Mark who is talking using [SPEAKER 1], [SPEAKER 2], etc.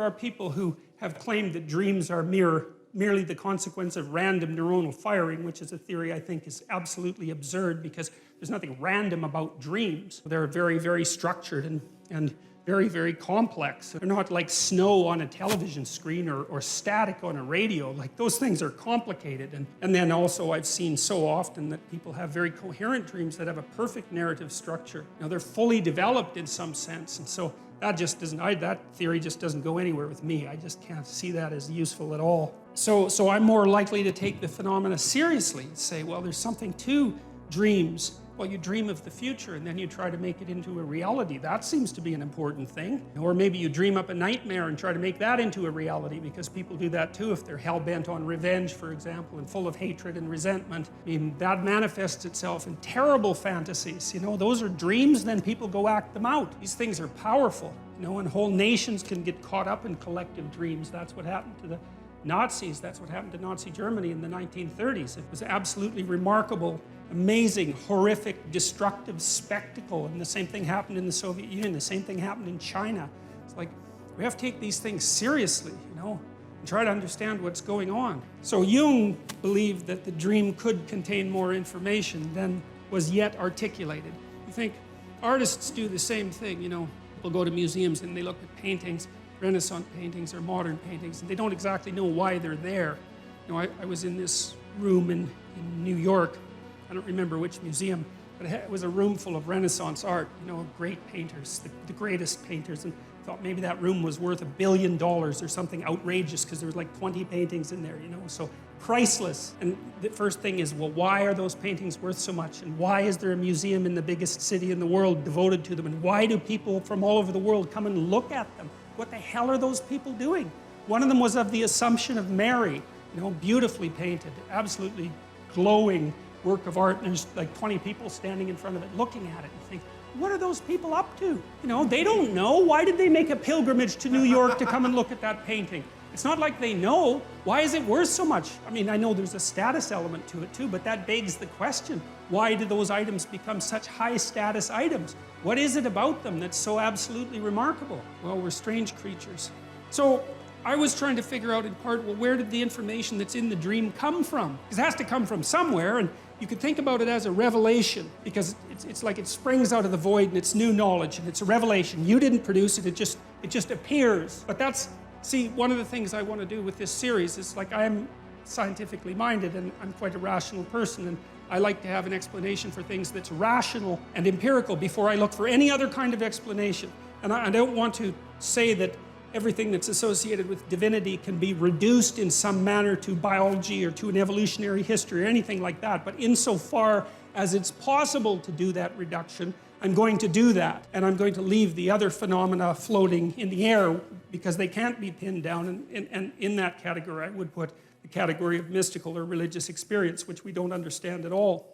[SPEAKER 1] there are people who have claimed that dreams are merely the consequence of random neuronal firing, which is a theory I think is absolutely absurd because there's nothing random about dreams. They're very, very structured and very, very complex. They're not like snow on a television screen or static on a radio. Like, those things are complicated. And then also I've seen so often that people have very coherent dreams that have a perfect narrative structure. You know, they're fully developed in some sense. And so that just doesn't, that theory just doesn't go anywhere with me. I just can't see that as useful at all. So I'm more likely to take the phenomena seriously and say, well, there's something to dreams. Well, you dream of the future and then you try to make it into a reality. That seems to be an important thing. Or maybe you dream up a nightmare and try to make that into a reality, because people do that too if they're hell-bent on revenge, for example, and full of hatred and resentment. I mean, that manifests itself in terrible fantasies. You know, those are dreams, then people go act them out. These things are powerful, you know, and whole nations can get caught up in collective dreams. That's what happened to the Nazis. That's what happened to Nazi Germany in the 1930s. It was absolutely remarkable, amazing, horrific, destructive spectacle. And the same thing happened in the Soviet Union. The same thing happened in China. It's like, we have to take these things seriously, you know, and try to understand what's going on. So Jung believed that the dream could contain more information than was yet articulated. You think artists do the same thing, you know. People go to museums and they look at paintings, Renaissance paintings or modern paintings, and they don't exactly know why they're there. You know, I was in this room in New York. I don't remember which museum, but it was a room full of Renaissance art, you know, great painters, the greatest painters, and I thought maybe that room was worth $1 billion or something outrageous because there was like 20 paintings in there, you know, so priceless. And the first thing is, well, why are those paintings worth so much? And why is there a museum in the biggest city in the world devoted to them? And why do people from all over the world come and look at them? What the hell are those people doing? One of them was of the Assumption of Mary, you know, beautifully painted, absolutely glowing work of art, and there's like 20 people standing in front of it looking at it and think, what are those people up to? You know, they don't know. Why did they make a pilgrimage to New York to come and look at that painting? It's not like they know. Why is it worth so much? I mean, I know there's a status element to it too, but that begs the question, why do those items become such high status items? What is it about them that's so absolutely remarkable? Well, we're strange creatures. So I was trying to figure out in part, well, where did the information that's in the dream come from? Because it has to come from somewhere, and you could think about it as a revelation, because it's like it springs out of the void and it's new knowledge, and it's a revelation. You didn't produce it, it just appears. But that's, see, one of the things I want to do with this series is, like, I'm scientifically minded and I'm quite a rational person, and I like to have an explanation for things that's rational and empirical before I look for any other kind of explanation. And I don't want to say that everything that's associated with divinity can be reduced in some manner to biology or to an evolutionary history or anything like that. But insofar as it's possible to do that reduction, I'm going to do that. And I'm going to leave the other phenomena floating in the air because they can't be pinned down. And in that category, I would put the category of mystical or religious experience, which we don't understand at all.